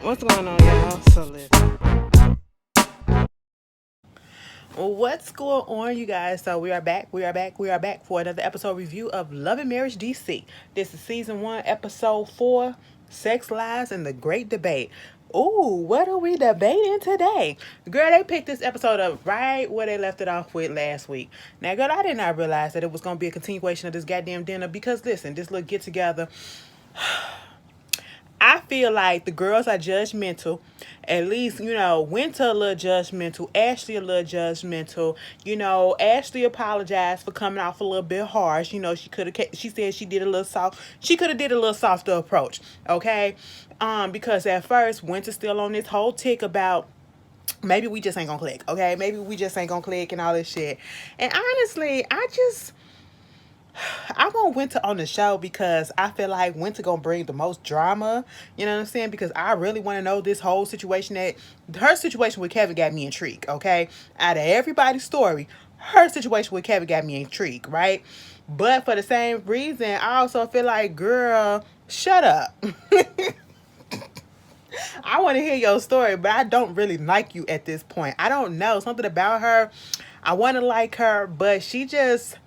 What's going on, y'all? So listen. What's going on, you guys? So we are back. We are back for another episode review of Love and Marriage DC. This is season 1, episode 4, Sex Lies and the Great Debate. Ooh, what are we debating today? Girl, they picked this episode up right where they left it off with last week. Now, girl, I did not realize that it was going to be a continuation of this goddamn dinner because, listen, this little get together, I feel like the girls are judgmental. At least, Winter a little judgmental, Ashley a little judgmental. Ashley apologized for coming off a little bit harsh. She could have. She said she did a little soft. She could have did a little softer approach. Okay, because at first Winter's still on this whole tick about maybe we just ain't gonna click. Okay, maybe we just ain't gonna click and all this shit. And honestly, I want Winter on the show because I feel like Winter gonna bring the most drama. You know what I'm saying? Because I really want to know this whole situation. That her situation with Kevin got me intrigued. Okay, out of everybody's story, her situation with Kevin got me intrigued. Right, but for the same reason, I also feel like, girl, shut up. I want to hear your story, but I don't really like you at this point. I don't know, something about her. I want to like her, but she just,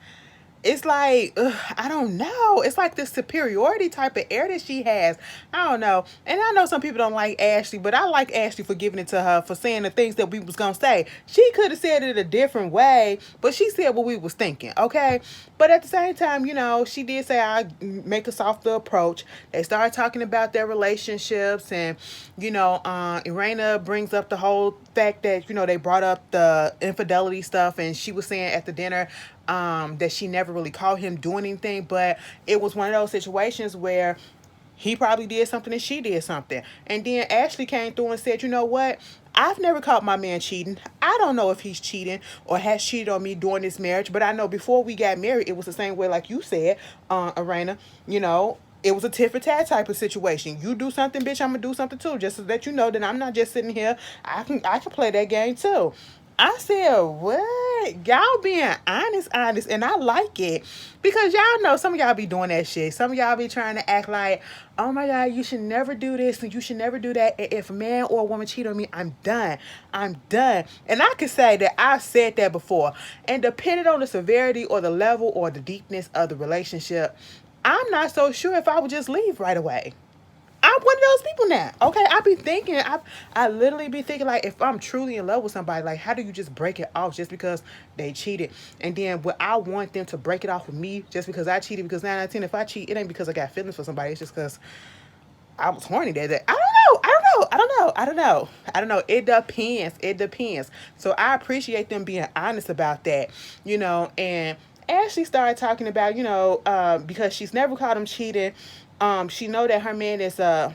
it's like, I don't know. It's like this superiority type of air that she has. I don't know. And I know some people don't like Ashley, but I like Ashley for giving it to her, for saying the things that we was going to say. She could have said it a different way, but she said what we was thinking, okay? But at the same time, she did say I make a softer approach. They started talking about their relationships, and, Irena brings up the whole fact that, they brought up the infidelity stuff, and she was saying at the dinner, that she never really caught him doing anything, but it was one of those situations where he probably did something and she did something. And then Ashley came through and said, you know what? I've never caught my man cheating. I don't know if he's cheating or has cheated on me during this marriage, but I know before we got married, it was the same way like you said, Arena, it was a tit for tat type of situation. You do something, bitch, I'm gonna do something too. Just so that you know that I'm not just sitting here. I can play that game too. I said, what? Y'all being honest, and I like it. Because y'all know some of y'all be doing that shit. Some of y'all be trying to act like, oh my God, you should never do this and you should never do that. If a man or a woman cheat on me, I'm done. I'm done. And I can say that I've said that before. And depending on the severity or the level or the deepness of the relationship, I'm not so sure if I would just leave right away. I'm one of those people now. Okay, I literally be thinking, like, if I'm truly in love with somebody, like, how do you just break it off just because they cheated? And then would I want them to break it off with me just because I cheated? Because 9 out of 10, if I cheat, it ain't because I got feelings for somebody. It's just because I was horny that day. I don't know. It depends. It depends. So I appreciate them being honest about that, and Ashley started talking about, because she's never caught him cheating. She know that her man is they're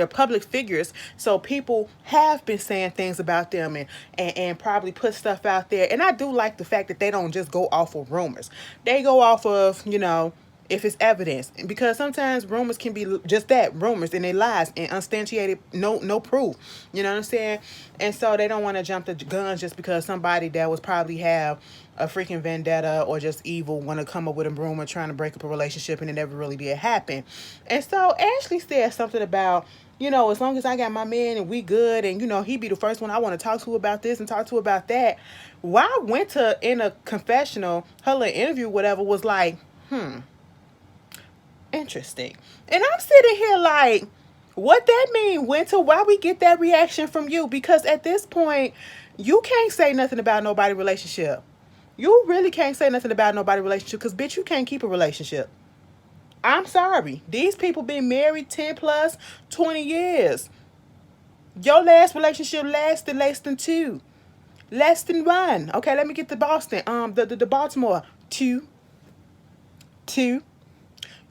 public figures, so people have been saying things about them, and probably put stuff out there. And I do like the fact that they don't just go off of rumors. They go off of, if it's evidence, because sometimes rumors can be just that, rumors, and they lies and unsubstantiated, no proof. You know what I'm saying? And so they don't want to jump the guns just because somebody that was probably have a freaking vendetta or just evil want to come up with a rumor trying to break up a relationship, and it never really did happen. And so Ashley said something about, as long as I got my man and we good, and he be the first one I want to talk to about this and talk to about that. While I went to in a confessional, her little interview, whatever, was like, interesting. And I'm sitting here like, what that mean, Winter? Why we get that reaction from you? Because at this point, you can't say nothing about nobody relationship. You really can't say nothing about nobody relationship because, bitch, you can't keep a relationship. I'm sorry. These people been married 10 plus 20 years. Your last relationship lasted less than 2. Less than 1. Okay, let me get to Boston. The Baltimore. 2. 2.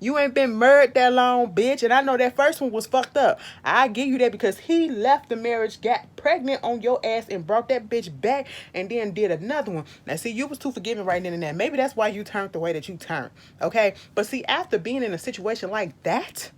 You ain't been married that long, bitch. And I know that first one was fucked up. I give you that because he left the marriage, got pregnant on your ass, and brought that bitch back, and then did another one. Now, see, you was too forgiving right then and there. Maybe that's why you turned the way that you turned. Okay? But see, after being in a situation like that,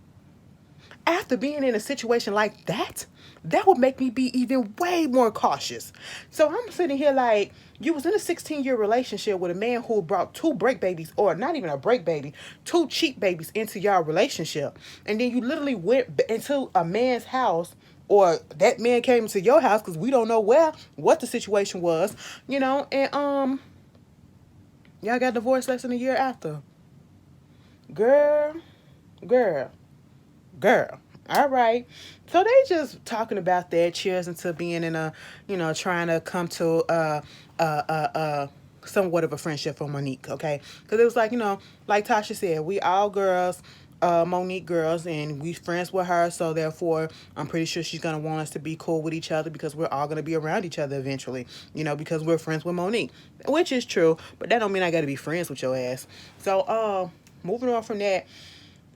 After being in a situation like that, that would make me be even way more cautious. So I'm sitting here like, you was in a 16-year relationship with a man who brought two break babies, or not even a break baby, two cheap babies into your relationship. And then you literally went into a man's house, or that man came into your house, because we don't know what the situation was, and y'all got divorced less than a year after. Girl, girl, girl. All right. So they just talking about that, cheers into being in a, trying to come to somewhat of a friendship for Monique, okay? Because it was like, like Tasha said, we all girls, Monique girls, and we friends with her, so therefore I'm pretty sure she's gonna want us to be cool with each other, because we're all gonna be around each other eventually, because we're friends with Monique, which is true, but that don't mean I gotta be friends with your ass. So moving on from that,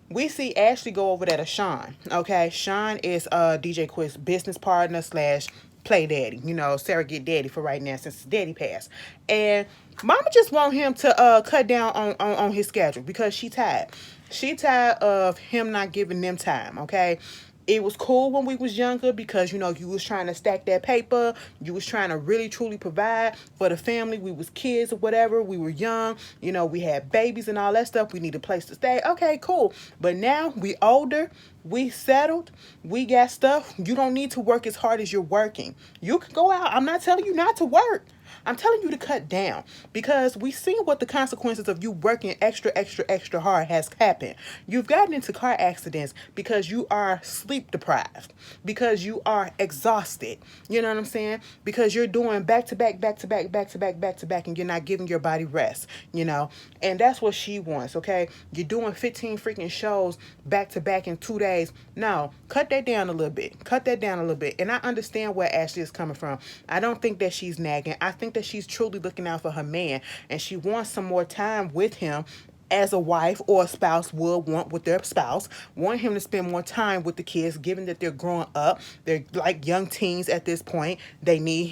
we see Ashley go over there to Sean. Okay, Sean is DJ Quist's business partner slash play daddy. Surrogate daddy for right now since his daddy passed. And Mama just want him to cut down on his schedule, because she tired. She tired of him not giving them time. Okay, it was cool when we was younger, because you was trying to stack that paper, you was trying to really truly provide for the family. We was kids or whatever, we were young, we had babies and all that stuff, we need a place to stay. Okay, cool. But now we older, we settled, we got stuff. You don't need to work as hard as you're working. You can go out. I'm not telling you not to work, I'm telling you to cut down, because we seen what the consequences of you working extra, extra, extra hard has happened. You've gotten into car accidents because you are sleep deprived, because you are exhausted. You know what I'm saying? Because you're doing back to back, back to back, back to back, back to back, and you're not giving your body rest, And that's what she wants, okay? You're doing 15 freaking shows back to back in 2 days. No, cut that down a little bit. Cut that down a little bit. And I understand where Ashley is coming from. I don't think that she's nagging. I think that she's truly looking out for her man, and she wants some more time with him, as a wife or a spouse would want with their spouse. Want him to spend more time with the kids, given that they're growing up. They're like young teens at this point. They need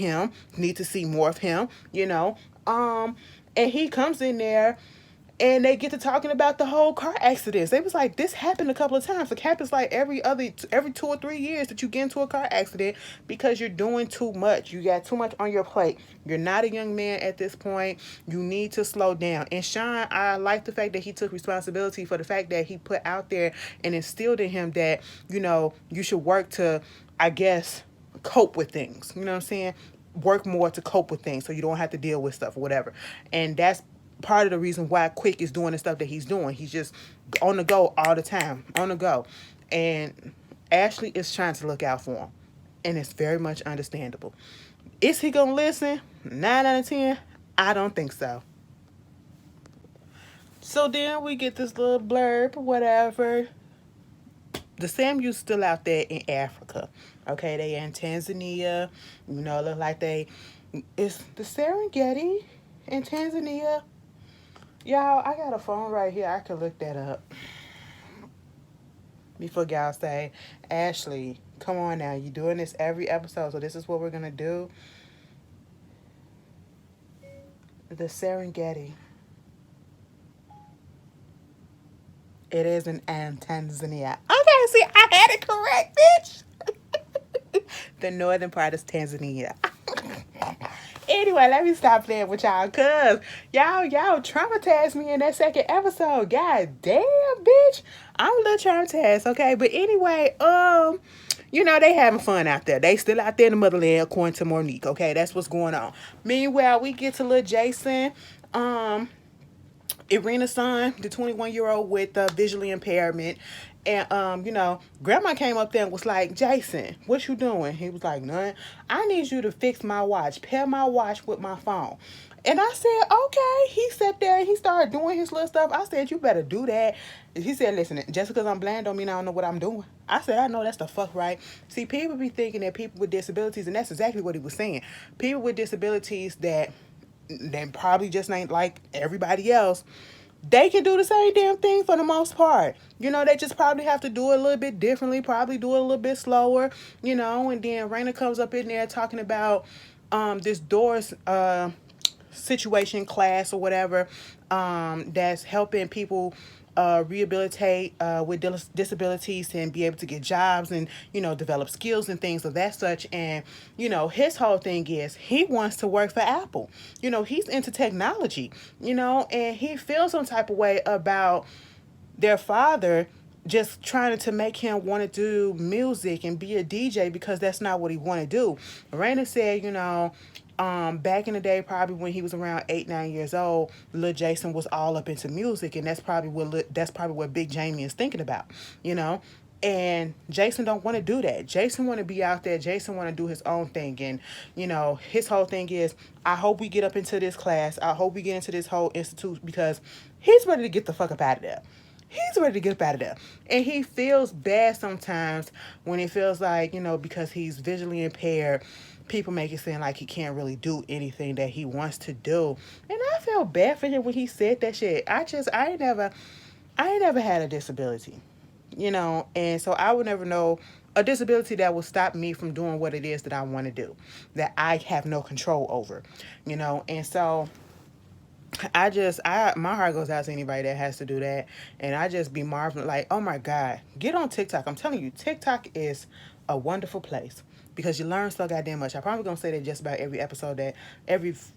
to see more of him. And he comes in there, and they get to talking about the whole car accidents. They was like, this happened a couple of times. It happens like every 2 or 3 years that you get into a car accident, because you're doing too much. You got too much on your plate. You're not a young man at this point. You need to slow down. And Sean, I like the fact that he took responsibility for the fact that he put out there and instilled in him that, you should work to, I guess, cope with things. You know what I'm saying? Work more to cope with things, so you don't have to deal with stuff or whatever. And that's part of the reason why Quick is doing the stuff that he's doing. He's just on the go all the time, on the go. And Ashley is trying to look out for him. And it's very much understandable. Is he going to listen? 9 out of 10? I don't think so. So then we get this little blurb or whatever. The Samuel's still out there in Africa. Okay, they in Tanzania. Look like it's the Serengeti in Tanzania. Y'all, I got a phone right here. I could look that up. Before y'all say, Ashley, come on now. You're doing this every episode, so this is what we're going to do. The Serengeti. It is in Tanzania. Okay, see, I had it correct, bitch. The northern part is Tanzania. Anyway, let me stop playing with y'all, cause y'all traumatized me in that second episode. God damn, bitch. I'm a little traumatized, okay? But anyway, they having fun out there. They still out there in the motherland, according to Monique, okay? That's what's going on. Meanwhile, we get to little Jason, Irina's son, the 21-year-old with visually impairment. And, Grandma came up there and was like, Jason, what you doing? He was like, nothing. I need you to fix my watch, pair my watch with my phone. And I said, okay. He sat there and he started doing his little stuff. I said, you better do that. He said, listen, just because I'm blind don't mean I don't know what I'm doing. I said, I know that's the fuck right. See, people be thinking that people with disabilities, and that's exactly what he was saying. People with disabilities that they probably just ain't like everybody else, they can do the same damn thing for the most part. They just probably have to do it a little bit differently, probably do it a little bit slower, and then Raina comes up in there talking about this Doors situation class or whatever, that's helping people rehabilitate with disabilities and be able to get jobs and, develop skills and things of that such. And, his whole thing is he wants to work for Apple. He's into technology, and he feels some type of way about their father just trying to make him want to do music and be a DJ because that's not what he want to do. Raina said, back in the day, probably when he was around 8, 9 years old, little Jason was all up into music, and that's probably what Big Jamie is thinking about, you know. And Jason don't want to do that. Jason want to be out there. Jason want to do his own thing, and his whole thing is, I hope we get up into this class. I hope we get into this whole institute because he's ready to get the fuck up out of there. He's ready to get up out of there. And he feels bad sometimes when he feels like, because he's visually impaired, people make it seem like he can't really do anything that he wants to do. And I felt bad for him when he said that shit. I ain't never had a disability, and so I would never know a disability that will stop me from doing what it is that I want to do, that I have no control over, and so my heart goes out to anybody that has to do that. And I just be marveling, like, oh my God, get on TikTok. I'm telling you, TikTok is a wonderful place because you learn so goddamn much. I'm probably gonna say that just about every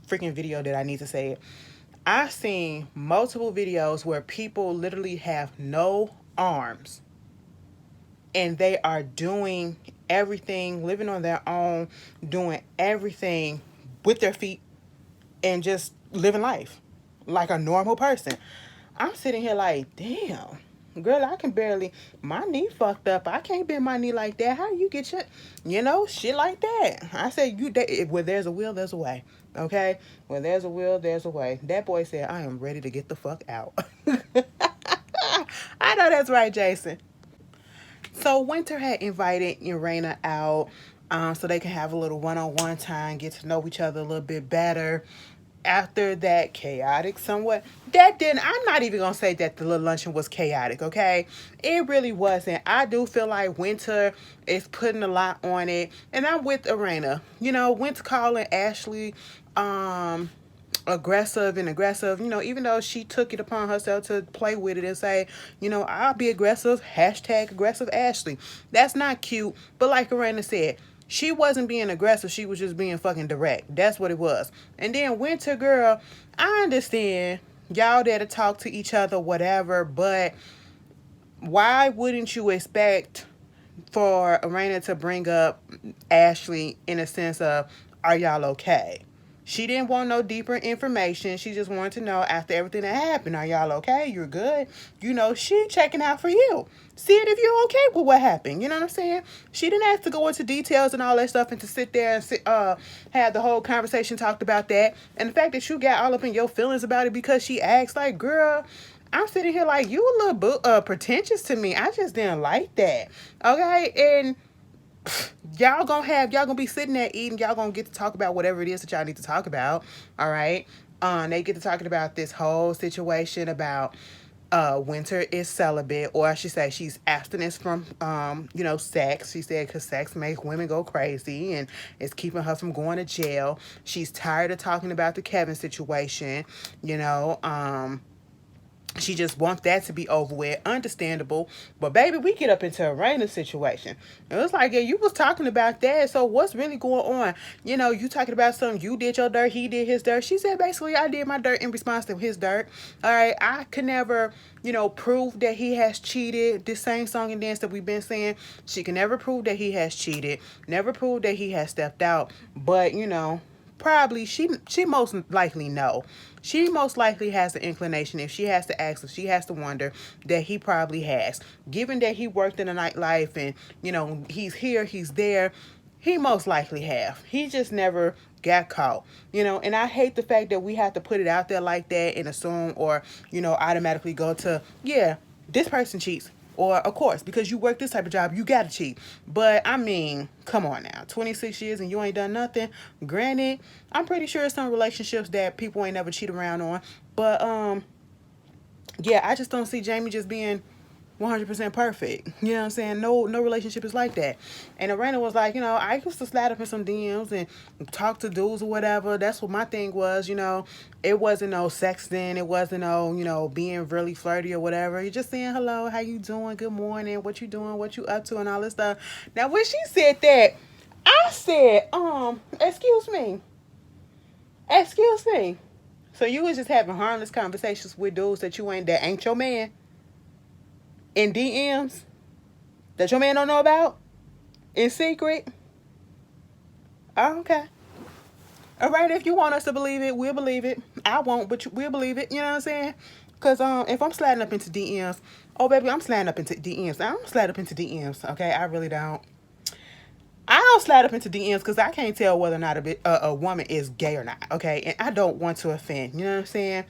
freaking video that I need to say it. I've seen multiple videos where people literally have no arms and they are doing everything, living on their own, doing everything with their feet and just living life like a normal person. I'm sitting here like, damn, girl, I can barely, my knee fucked up. I can't bend my knee like that. How you get shit like that? I said, where there's a will, there's a way. Okay? Where there's a will, there's a way. That boy said, I am ready to get the fuck out. I know that's right, Jason. So Winter had invited Irena out so they can have a little one-on-one time, get to know each other a little bit better. After that chaotic somewhat, I'm not even gonna say that the little luncheon was chaotic, okay? It really wasn't. I do feel like Winter is putting a lot on it, and I'm with Irena. Winter calling Ashley aggressive, even though she took it upon herself to play with it and say, I'll be aggressive, #aggressive Ashley. That's not cute, but like Irena said, she wasn't being aggressive. She was just being fucking direct. That's what it was. And then Winter, girl, I understand y'all there to talk to each other, whatever, but why wouldn't you expect for Irena to bring up Ashley in a sense of, are y'all okay? She didn't want no deeper information. She just wanted to know after everything that happened, are y'all okay? You're good? She checking out for you. See it if you're okay with what happened. You know what I'm saying? She didn't have to go into details and all that stuff and to sit there and have the whole conversation talked about that. And the fact that you got all up in your feelings about it because she asked, like, girl, I'm sitting here like, you a little pretentious to me. I just didn't like that. Okay? And y'all gonna be sitting there eating. Y'all gonna get to talk about whatever it is that y'all need to talk about. All right. They get to talking about this whole situation about Winter is celibate, or I should say she's abstinence from sex. She said because sex makes women go crazy and it's keeping her from going to jail. She's tired of talking about the Kevin situation. She just wants that to be over with. Understandable. But baby, we get up into a Raina's situation. It was like, yeah, you was talking about that. So what's really going on? You talking about something. You did your dirt. He did his dirt. She said, basically, I did my dirt in response to his dirt. All right. I could never, prove that he has cheated. This same song and dance that we've been saying. She can never prove that he has cheated. Never prove that he has stepped out. But, probably she most likely know. She most likely has the inclination, if she has to ask, if she has to wonder, that he probably has. Given that he worked in the nightlife and, he's here, he's there, he most likely have. He just never got caught. And I hate the fact that we have to put it out there like that and assume or, automatically go to, yeah, this person cheats. Or, of course, because you work this type of job, you gotta cheat. But, I mean, come on now. 26 years and you ain't done nothing. Granted, I'm pretty sure some relationships that people ain't never cheat around on. But, yeah, I just don't see Jamie just being 100% perfect. You know what I'm saying? No relationship is like that. And Arena was like, I used to slide up in some DMs and talk to dudes or whatever. That's what my thing was. It wasn't no sexting. It wasn't no, being really flirty or whatever. You just saying hello, how you doing, good morning, what you doing, what you up to, and all this stuff. Now when she said that, I said, excuse me. Excuse me. So you was just having harmless conversations with dudes that ain't your man in DMs that your man don't know about in secret? Oh, okay. All right, if you want us to believe it, we'll believe it. I won't, but we'll believe it. You know what I'm saying? Because if I'm sliding up into DMs, oh, baby, I'm sliding up into DMs. I don't slide up into DMs, okay? I really don't. I don't slide up into DMs because I can't tell whether or not a woman is gay or not, okay? And I don't want to offend. You know what I'm saying?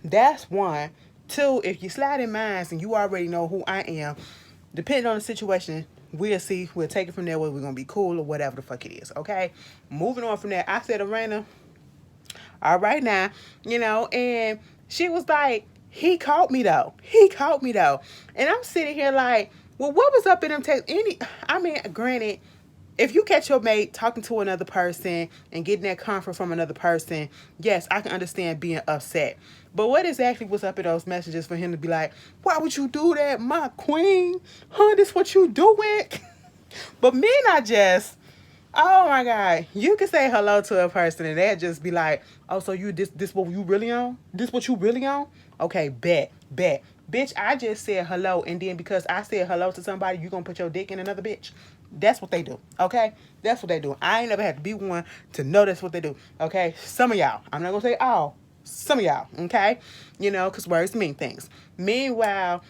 That's one. Two, if you slide in minds and you already know who I am, depending on the situation, we'll see. We'll take it from there, whether we're going to be cool or whatever the fuck it is, okay? Moving on from there, I said, Arena, all right now, and she was like, he caught me though. He caught me though. And I'm sitting here like, well, what was up in them text? Granted, if you catch your mate talking to another person and getting that comfort from another person, yes, I can understand being upset. But what exactly was up in those messages for him to be like, why would you do that, my queen? Huh, this what you doing? But men are just, oh my God. You can say hello to a person and they'll just be like, oh, so you this what you really on? This what you really on? Okay, bet. Bitch, I just said hello, and then because I said hello to somebody, you gonna put your dick in another bitch? That's what they do, okay? That's what they do. I ain't never had to be one to know that's what they do, okay? Some of y'all. I'm not gonna say all. Some of y'all, okay? Because words mean things. Meanwhile,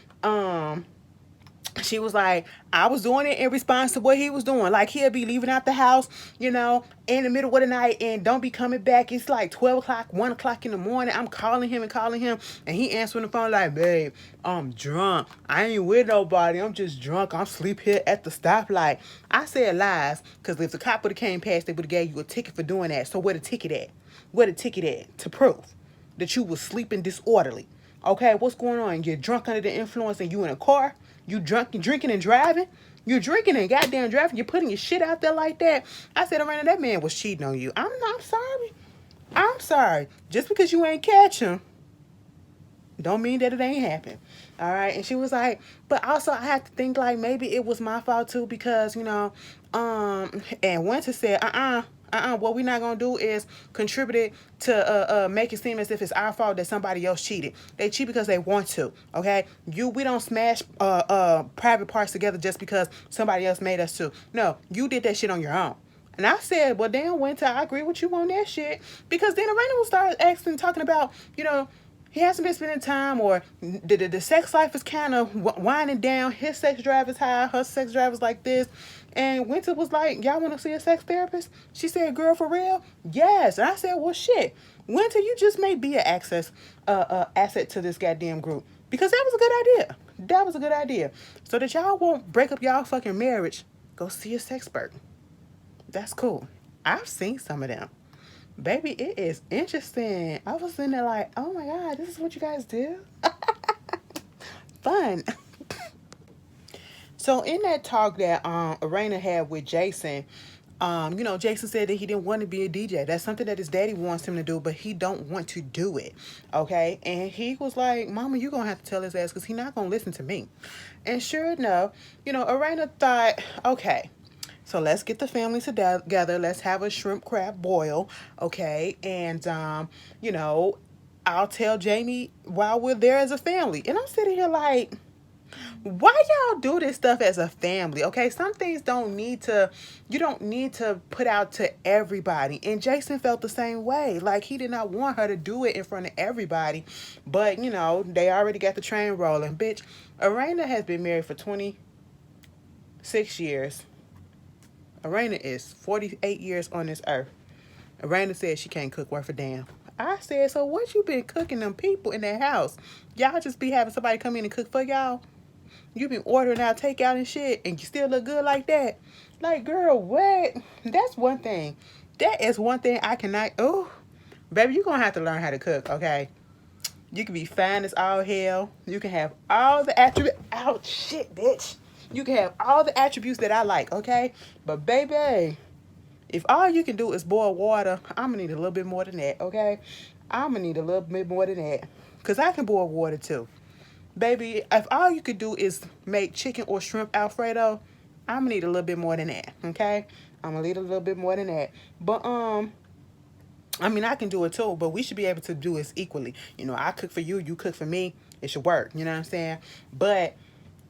she was like, I was doing it in response to what he was doing. Like, he'll be leaving out the house, in the middle of the night and don't be coming back. It's like 12 o'clock, 1 o'clock in the morning. I'm calling him, and he answering the phone like, babe, I'm drunk. I ain't with nobody. I'm just drunk. I'm sleep here at the stoplight. I said lies, because if the cop would have came past, they would have gave you a ticket for doing that. So where the ticket at? Where the ticket at to prove that you was sleeping disorderly? Okay, what's going on? You're drunk under the influence and you in a car? You drunk, you drinking and driving? You drinking and goddamn driving? You're putting your shit out there like that? I said, Arena, that man was cheating on you. I'm sorry. I'm sorry. Just because you ain't catch him, don't mean that it ain't happened. All right. And she was like, but also I had to think like maybe it was my fault too, because, and Winter said, what we're not gonna do is contribute it to make it seem as if it's our fault that somebody else cheated. They cheat because they want to. Okay, we don't smash private parts together just because somebody else made us to. No, you did that shit on your own. And I said, well, damn, Winter, I agree with you on that shit, because then Arena will start talking about, he hasn't been spending time, or the sex life is kind of winding down. His sex drive is high. Her sex drive is like this. And Winter was like, y'all want to see a sex therapist? She said, girl, for real? Yes. And I said, well, shit. Winter, you just may be an asset to this goddamn group. Because that was a good idea. That was a good idea. So that y'all won't break up y'all fucking marriage, go see a sex expert. That's cool. I've seen some of them. Baby, it is interesting. I was sitting there like, oh my God, this is what you guys do? Fun. So in that talk that Arena had with Jason, Jason said that he didn't want to be a DJ. That's something that his daddy wants him to do, but he don't want to do it. Okay? And he was like, Mama, you're going to have to tell his ass because he's not going to listen to me. And sure enough, Arena thought, okay, so let's get the family together. Let's have a shrimp crab boil, okay? And, I'll tell Jamie while we're there as a family. And I'm sitting here like, why y'all do this stuff as a family, okay? Some things you don't need to put out to everybody. And Jason felt the same way. Like, he did not want her to do it in front of everybody. But, they already got the train rolling. Bitch, Arena has been married for 26 years. Arena is 48 years on this earth. Arena said she can't cook worth a damn. I said, so what you been cooking them people in that house? Y'all just be having somebody come in and cook for y'all? You been ordering out takeout and shit, and you still look good like that? Like, girl, what? That's one thing. That is one thing I cannot. Oh, baby, you gonna have to learn how to cook, okay? You can be fine as all hell. You can have all the attributes. Oh, shit, bitch. You can have all the attributes that I like, okay? But, baby, if all you can do is boil water, I'm going to need a little bit more than that, okay? I'm going to need a little bit more than that. Because I can boil water, too. Baby, if all you could do is make chicken or shrimp Alfredo, I'm going to need a little bit more than that, okay? I'm going to need a little bit more than that. But, I mean, I can do it too, but we should be able to do it equally. You know, I cook for you, you cook for me. It should work. You know what I'm saying? But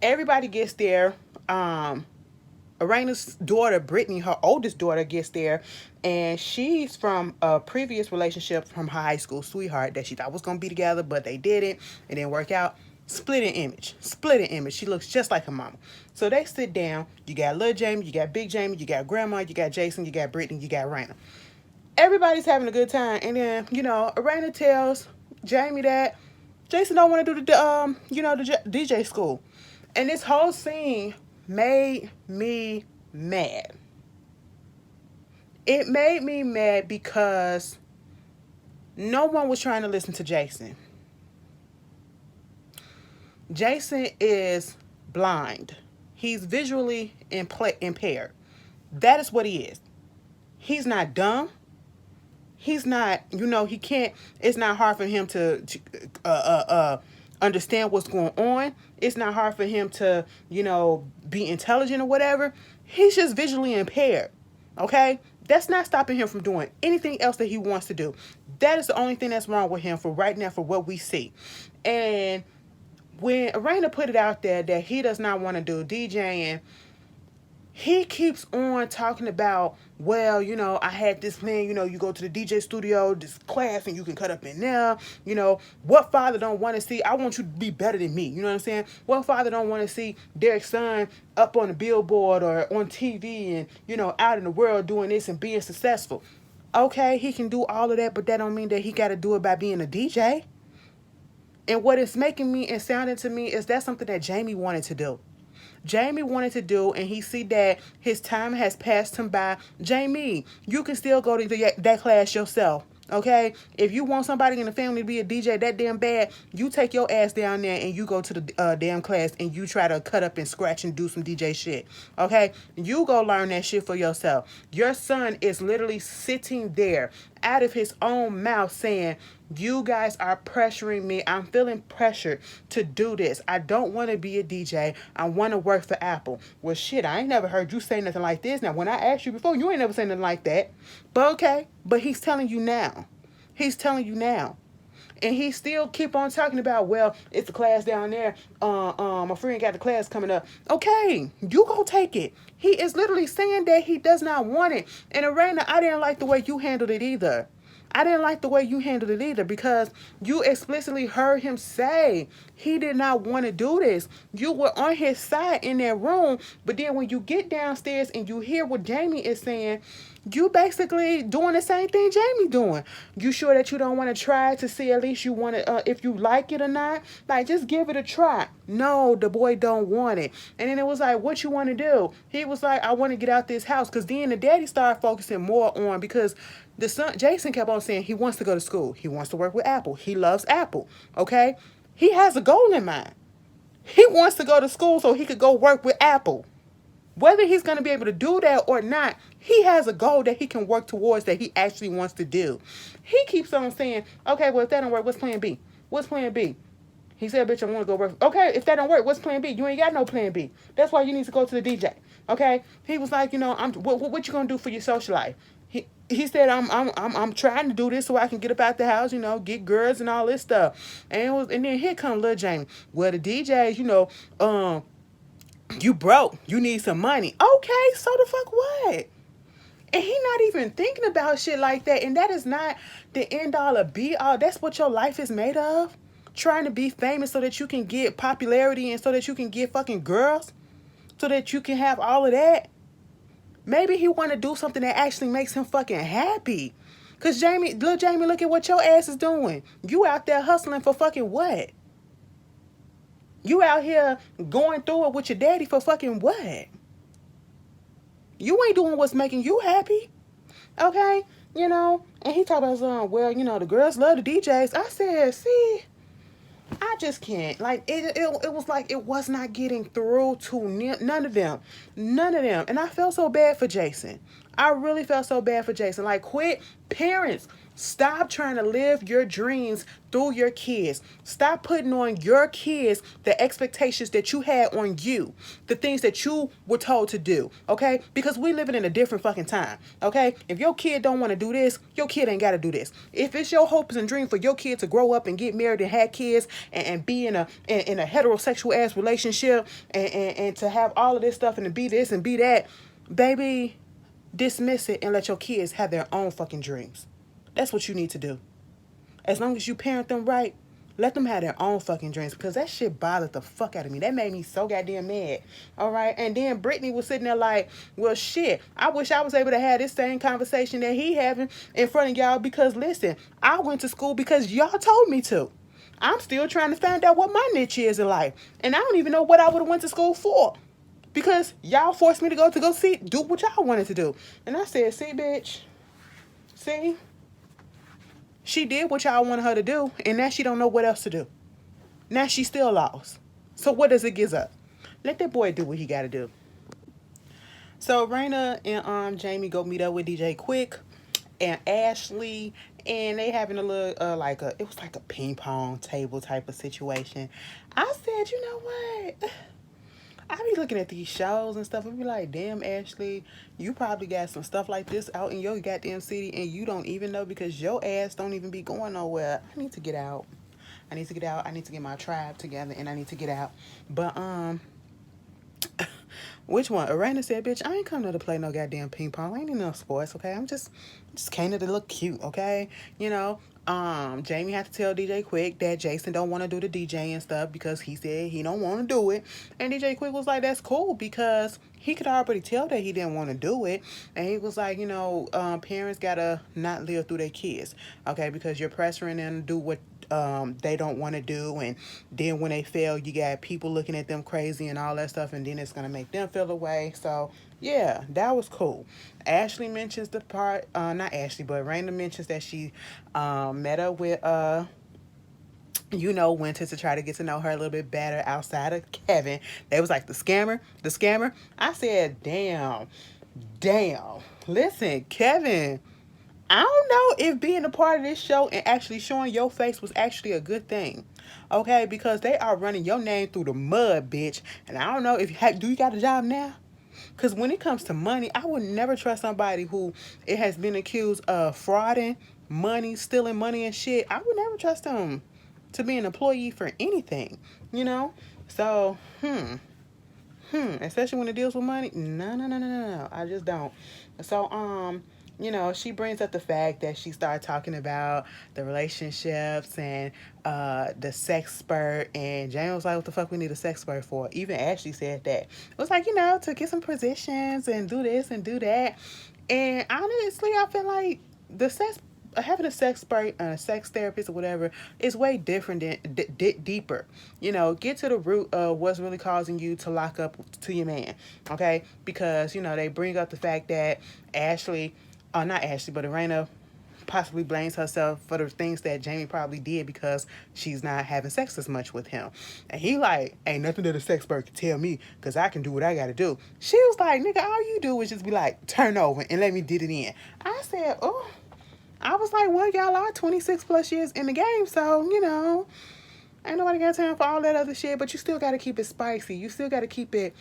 everybody gets there. Arena's daughter, Brittany, her oldest daughter, gets there, and she's from a previous relationship from her high school sweetheart that she thought was gonna be together, but they didn't. It didn't work out. Split an image. Split an image. She looks just like her mama. So they sit down. You got little Jamie, you got big Jamie, you got grandma, you got Jason, you got Brittany, you got Raina. Everybody's having a good time, and then Arena tells Jamie that Jason don't want to do the DJ school, and this whole scene made me mad. It made me mad because no one was trying to listen to Jason. Jason is blind. He's visually impaired. That is what he is. He's not dumb. He's not, he can't, it's not hard for him to understand what's going on. It's not hard for him to, be intelligent or whatever. He's just visually impaired. Okay? That's not stopping him from doing anything else that he wants to do. That is the only thing that's wrong with him for right now, for what we see. And when Arena put it out there that he does not want to do DJing, he keeps on talking about, well, I had this plan, you go to the DJ studio, this class, and you can cut up in there. What father don't want to see, I want you to be better than me. You know what I'm saying? What father don't want to see their son up on the billboard or on TV and, out in the world doing this and being successful? Okay, he can do all of that, but that don't mean that he got to do it by being a DJ. And what it's making me and sounding to me is that's something that Jamie wanted to do. Jamie wanted to do, and he see that his time has passed him by. Jamie, you can still go to that class yourself, okay? If you want somebody in the family to be a DJ that damn bad, you take your ass down there and you go to the damn class and you try to cut up and scratch and do some DJ shit, okay? You go learn that shit for yourself. Your son is literally sitting there out of his own mouth saying, you guys are pressuring me. I'm feeling pressured to do this. I don't want to be a DJ. I want to work for Apple. Well, shit, I ain't never heard you say nothing like this. Now, when I asked you before, you ain't never said nothing like that. But okay, but he's telling you now. He's telling you now. And he still keep on talking about, well, it's a class down there. My friend got the class coming up. Okay, you go take it. He is literally saying that he does not want it. And Arena, I didn't like the way you handled it either. I didn't like the way you handled it either, because you explicitly heard him say he did not want to do this. You were on his side in that room, but then when you get downstairs and you hear what Jamie is saying, you basically doing the same thing Jamie doing. You sure that you don't want to try to see at least you want to, if you like it or not? Like, just give it a try. No, the boy don't want it. And then it was like, what you want to do? He was like, I want to get out this house. Because then the daddy started focusing more on, because the son, Jason, kept on saying he wants to go to school. He wants to work with Apple. He loves Apple. Okay? He has a goal in mind. He wants to go to school so he could go work with Apple. Whether he's going to be able to do that or not, he has a goal that he can work towards that he actually wants to do. He keeps on saying, okay, well, if that don't work, what's plan B? What's plan B? He said, bitch, I want to go work. Okay, if that don't work, what's plan B? You ain't got no plan B. That's why you need to go to the DJ. Okay? He was like, what you going to do for your social life? He said, I'm trying to do this so I can get up out the house, get girls and all this stuff. And then here come Lil Jamie. Well, the DJs, you broke. You need some money. Okay, so the fuck what? And he not even thinking about shit like that. And that is not the end all or be all. That's what your life is made of. Trying to be famous so that you can get popularity and so that you can get fucking girls. So that you can have all of that. Maybe he want to do something that actually makes him fucking happy. Because Lil Jamie, look at what your ass is doing. You out there hustling for fucking what? You out here going through it with your daddy for fucking what? You ain't doing what's making you happy. Okay? And he talked about, well, the girls love the DJs. I said, see, I just can't. Like it was like it was not getting through to none of them, none of them. And I felt so bad for Jason. I really felt so bad for Jason. Like, quit, parents. Stop trying to live your dreams through your kids. Stop putting on your kids the expectations that you had on you, the things that you were told to do, okay? Because we living in a different fucking time, okay? If your kid don't want to do this, your kid ain't got to do this. If it's your hopes and dream for your kid to grow up and get married and have kids and be in a heterosexual ass relationship and to have all of this stuff and to be this and be that, baby, dismiss it and let your kids have their own fucking dreams. That's what you need to do. As long as you parent them right, let them have their own fucking dreams, because that shit bothered the fuck out of me. That made me so goddamn mad. All right. And then Brittany was sitting there like, well, shit, I wish I was able to have this same conversation that he having in front of y'all, because listen, I went to school because y'all told me to. I'm still trying to find out what my niche is in life. And I don't even know what I would have went to school for, because y'all forced me to go see, do what y'all wanted to do. And I said, see, bitch, see? She did what y'all wanted her to do, and now she don't know what else to do. Now she's still lost. So what does it give up? Let that boy do what he got to do. So Raina and Jamie go meet up with DJ Quick and Ashley, and they having a little it was like a ping pong table type of situation. I said, you know what? I be looking at these shows and stuff and be like, damn, Ashley, you probably got some stuff like this out in your goddamn city and you don't even know, because your ass don't even be going nowhere. I need to get out. I need to get out. I need to get my tribe together and I need to get out. But, which one? Arena said, bitch, I ain't come to play no goddamn ping pong. I ain't in no sports, okay? I'm just came to look cute, okay? You know, Jamie had to tell DJ Quick that Jason don't want to do the DJ and stuff because he said he don't want to do it. And DJ Quick was like, that's cool, because he could already tell that he didn't want to do it. And he was like, you know, parents gotta not live through their kids, okay? Because you're pressuring them to do what they don't want to do, and then when they fail, you got people looking at them crazy and all that stuff, and then it's gonna make them feel away. So yeah, that was cool. Ashley mentions the part, not Ashley, but Raina mentions that she met up with Winter to try to get to know her a little bit better outside of Kevin. They was like, the scammer. I said, damn. Listen, Kevin, I don't know if being a part of this show and actually showing your face was actually a good thing, okay? Because they are running your name through the mud, bitch. And I don't know if do you got a job now? Because when it comes to money, I would never trust somebody who it has been accused of frauding money, stealing money and shit. I would never trust them to be an employee for anything, you know? So, especially when it deals with money. No. I just don't. So, she brings up the fact that she started talking about the relationships and the sex spurt, and Jane was like, what the fuck we need a sex spurt for? Even Ashley said that. It was like, to get some positions and do this and do that. And honestly, I feel like having a sex spurt and a sex therapist or whatever is way different than deeper. Get to the root of what's really causing you to lock up to your man, okay? Because they bring up the fact that not Ashley, but Arena possibly blames herself for the things that Jamie probably did because she's not having sex as much with him. And he like, ain't nothing that a sex expert can tell me, because I can do what I gotta do. She was like, nigga, all you do is just be like, turn over and let me did it in. I said, oh. I was like, well, y'all are 26 plus years in the game, so, ain't nobody got time for all that other shit, but you still got to keep it spicy. You still got to keep it,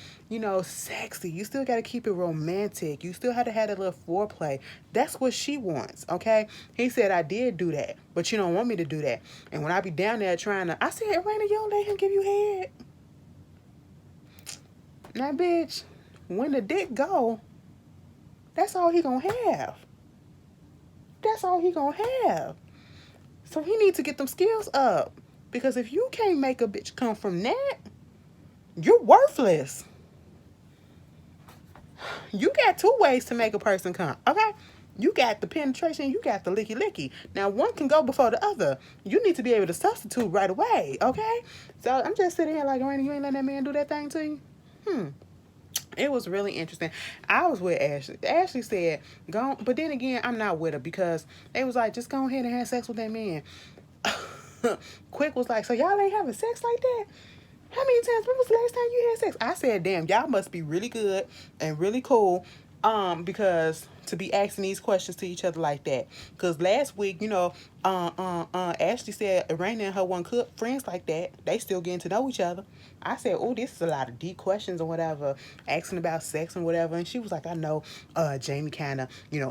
sexy. You still got to keep it romantic. You still had to have a little foreplay. That's what she wants, okay? He said, I did do that, but you don't want me to do that. And when I be down there I said, Raina, you don't let him give you head. Now, bitch, when the dick go, that's all he gonna have. That's all he gonna have. So he needs to get them skills up. Because if you can't make a bitch come from that, you're worthless. You got two ways to make a person come, okay? You got the penetration, you got the licky licky. Now, one can go before the other. You need to be able to substitute right away, okay? So I'm just sitting here like, Raina, you ain't letting that man do that thing to you? It was really interesting. I was with Ashley. Ashley said, go, but then again, I'm not with her, because they was like, just go ahead and have sex with that man. Quick was like, so y'all ain't having sex like that? How many times? When was the last time you had sex? I said, damn, y'all must be really good and really cool. Because to be asking these questions to each other like that. Because last week, Ashley said Raina and her one cook friends like that. They still getting to know each other. I said, oh, this is a lot of deep questions or whatever, asking about sex and whatever. And she was like, I know, Jamie kind of,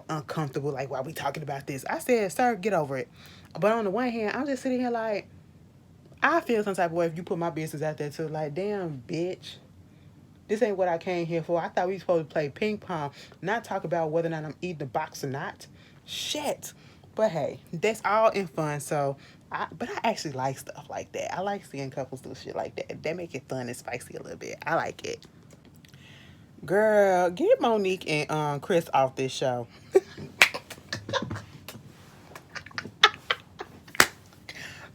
uncomfortable. Like, why we talking about this? I said, sir, get over it. But on the one hand, I'm just sitting here like, I feel some type of way if you put my business out there too. Like, damn, bitch. This ain't what I came here for. I thought we supposed to play ping pong, not talk about whether or not I'm eating the box or not. Shit. But hey, that's all in fun. But I actually like stuff like that. I like seeing couples do shit like that. That make it fun and spicy a little bit. I like it. Girl, get Monique and Chris off this show.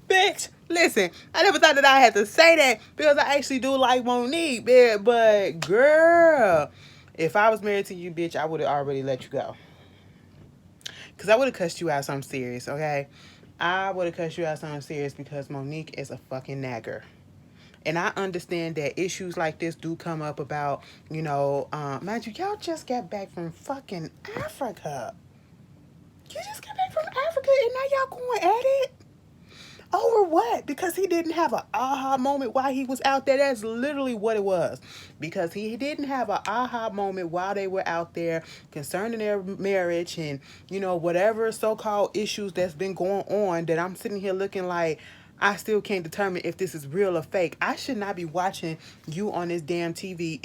Bitch, listen, I never thought that I had to say that because I actually do like Monique, bitch. But girl, if I was married to you, bitch, I would have already let you go. Because I would have cussed you out something serious, okay? I would have cussed you out something serious because Monique is a fucking nagger. And I understand that issues like this do come up about, mind you, y'all just got back from fucking Africa. You just got back from Africa and now y'all going at it? Over what? Because he didn't have an aha moment while he was out there. That's literally what it was. Because he didn't have an aha moment while they were out there concerning their marriage and, whatever so-called issues that's been going on that I'm sitting here looking like I still can't determine if this is real or fake. I should not be watching you on this damn TV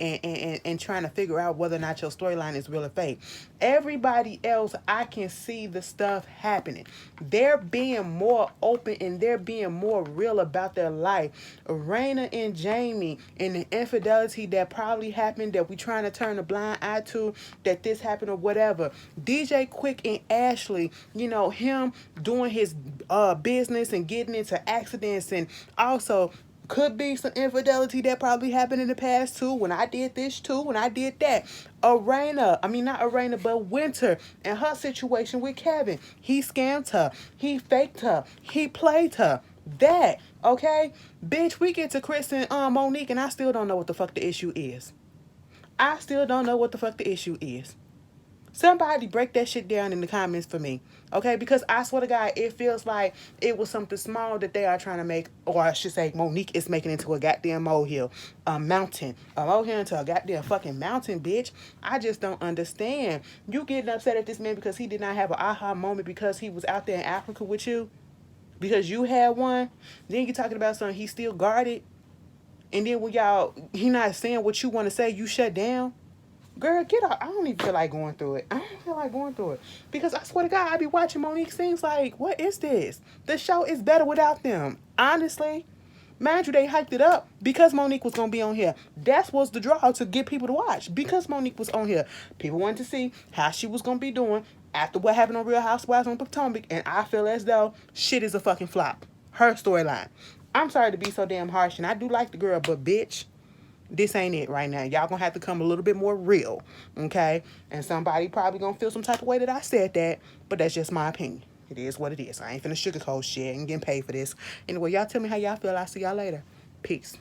and trying to figure out whether or not your storyline is real or fake. Everybody else, I can see the stuff happening. They're being more open and they're being more real about their life. Raina and Jamie and the infidelity that probably happened that we trying to turn a blind eye to, that this happened or whatever. DJ Quick and Ashley, him doing his business and getting into accidents, and also could be some infidelity that probably happened in the past too. When I did this too, when I did that. Not Arena, but Winter and her situation with Kevin. He scammed her. He faked her. He played her. That, okay? Bitch, we get to Chris and Monique and I still don't know what the fuck the issue is. I still don't know what the fuck the issue is. Somebody break that shit down in the comments for me. Okay? Because I swear to God, it feels like it was something small that they are trying to make, or I should say Monique is making into a goddamn molehill. A mountain. A molehill into a goddamn fucking mountain, bitch. I just don't understand. You getting upset at this man because he did not have an aha moment because he was out there in Africa with you? Because you had one? Then you talking about something he still guarded? And then when he not saying what you want to say, you shut down? Girl, get up. I don't even feel like going through it. I don't feel like going through it. Because I swear to God, I be watching Monique scenes like, what is this? The show is better without them. Honestly. Mind you, they hyped it up because Monique was going to be on here. That was the draw to get people to watch. Because Monique was on here. People wanted to see how she was going to be doing after what happened on Real Housewives on Potomac. And I feel as though shit is a fucking flop. Her storyline. I'm sorry to be so damn harsh. And I do like the girl, but bitch, this ain't it right now. Y'all gonna have to come a little bit more real, okay? And somebody probably gonna feel some type of way that I said that, but that's just my opinion. It is what it is. I ain't finna sugarcoat shit. I ain't getting paid for this. Anyway, y'all tell me how y'all feel. I'll see y'all later. Peace.